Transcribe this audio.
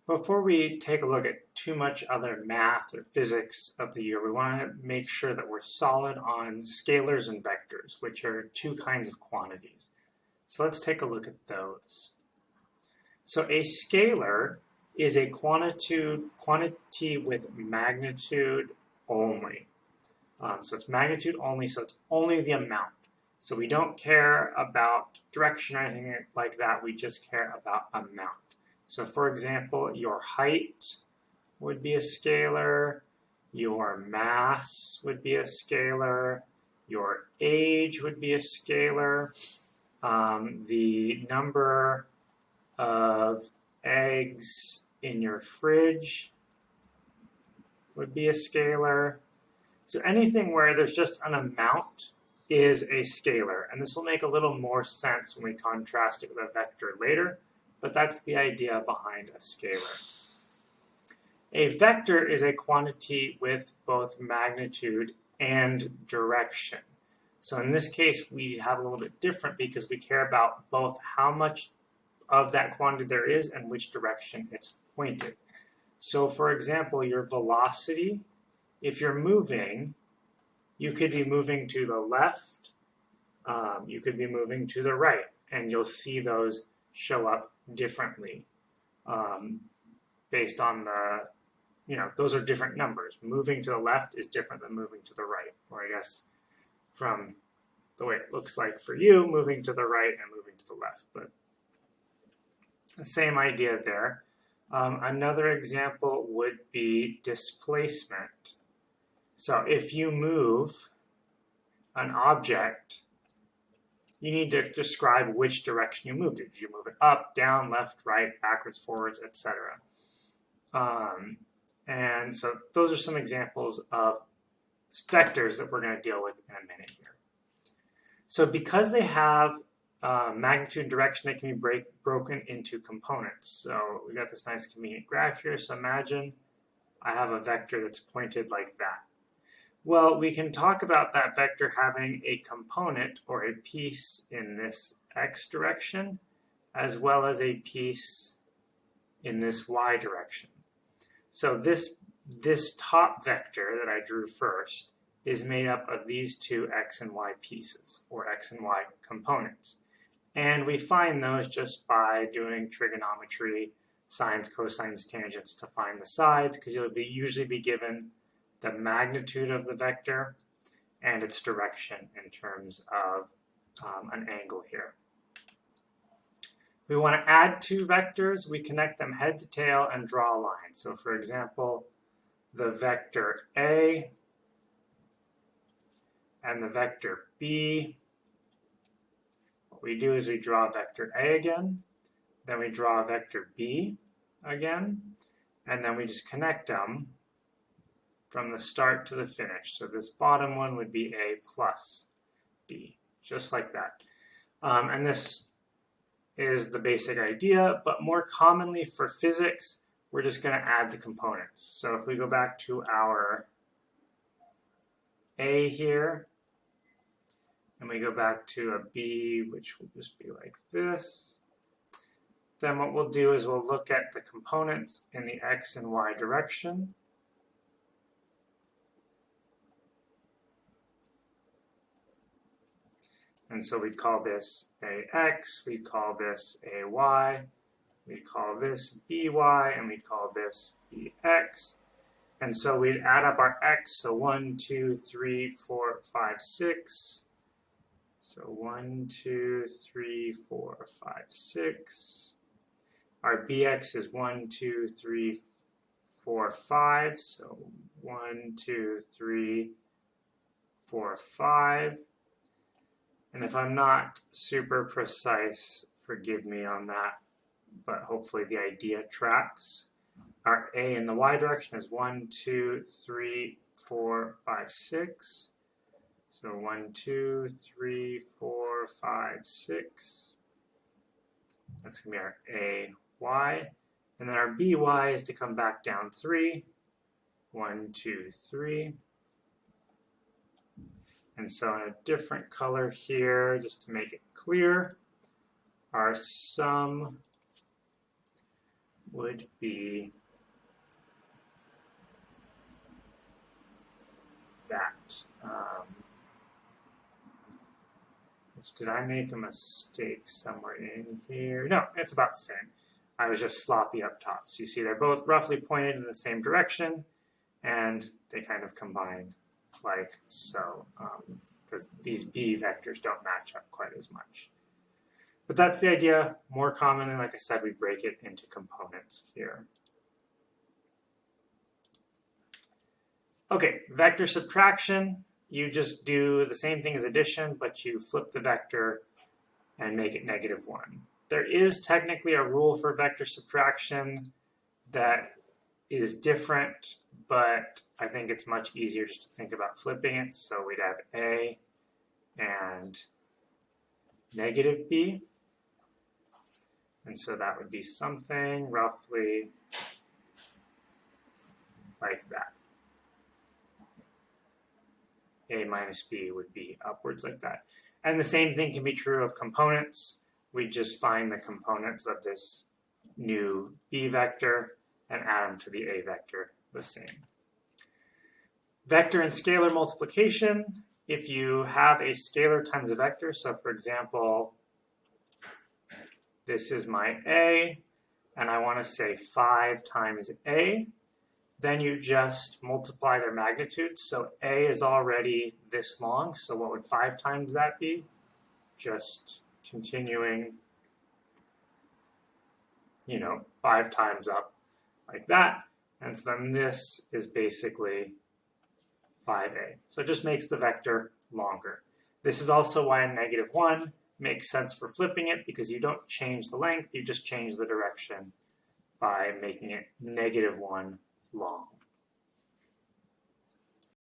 Before we take a look at too much other math or physics of the year, we want to make sure that we're solid on scalars and vectors, which are two kinds of quantities. So let's take a look at those. So a scalar is a quantity with magnitude only. So it's magnitude only, so it's only the amount. So we don't care about direction or anything like that, we just care about amount. So for example, your height would be a scalar, your mass would be a scalar, your age would be a scalar, the number of eggs in your fridge would be a scalar. So anything where there's just an amount is a scalar, and this will make a little more sense when we contrast it with a vector later, but that's the idea behind a scalar. A vector is a quantity with both magnitude and direction. So in this case, we have a little bit different because we care about both how much of that quantity there is and which direction it's pointed. So for example, your velocity, if you're moving, you could be moving to the left, you could be moving to the right, and you'll see those show up differently based on the, those are different numbers. Moving to the left is different than moving to the right, or I guess from the way it looks like for you, moving to the right and moving to the left, but the same idea there. Another example would be displacement. So if you move an object, you need to describe which direction you moved it. Did you move it up, down, left, right, backwards, forwards, etc.? And so those are some examples of vectors that we're going to deal with in a minute here. So because they have magnitude and direction, they can be broken into components. So we got this nice convenient graph here. So imagine I have a vector that's pointed like that. Well, we can talk about that vector having a component or a piece in this x direction, as well as a piece in this y direction. So this top vector that I drew first is made up of these two x and y pieces, or x and y components. And we find those just by doing trigonometry, sines, cosines, tangents to find the sides, because you'll usually be given the magnitude of the vector and its direction in terms of an angle here. We want to add two vectors, we connect them head to tail and draw a line. So for example, the vector A and the vector B, what we do is we draw vector A again, then we draw vector B again, and then we just connect them from the start to the finish. So this bottom one would be A plus B, just like that. And this is the basic idea, but more commonly for physics, we're just going to add the components. So if we go back to our A here, and we go back to a B, which will just be like this, then what we'll do is we'll look at the components in the x and y direction. And so we'd call this AX, we'd call this AY, we'd call this BY, and we'd call this BX. And so we'd add up our X, so 1, 2, 3, 4, 5, 6. So 1, 2, 3, 4, 5, 6. Our BX is 1, 2, 3, 4, 5. So 1, 2, 3, 4, 5. And if I'm not super precise, forgive me on that, but hopefully the idea tracks. Our A in the y direction is 1, 2, 3, 4, 5, 6. So 1, 2, 3, 4, 5, 6. That's going to be our AY. And then our BY is to come back down 3. 1, 2, 3. And so in a different color here, just to make it clear, our sum would be that. Did I make a mistake somewhere in here? No, it's about the same. I was just sloppy up top. So you see they're both roughly pointed in the same direction, and they kind of combine like so, because these B vectors don't match up quite as much. But that's the idea. More commonly, like I said, we break it into components here. Okay, vector subtraction. You just do the same thing as addition, but you flip the vector and make it -1. There is technically a rule for vector subtraction that is different, but I think it's much easier just to think about flipping it. So we'd have A and -B. And so that would be something roughly like that. A minus B would be upwards like that. And the same thing can be true of components. We just find the components of this new B vector and add them to the A vector the same. Vector and scalar multiplication. If you have a scalar times a vector, so for example, this is my A, and I want to say 5 times A, then you just multiply their magnitudes. So A is already this long, so what would 5 times that be? Just continuing, 5 times up like that. And so then this is basically 5A. So it just makes the vector longer. This is also why a -1 makes sense for flipping it, because you don't change the length, you just change the direction by making it -1 long.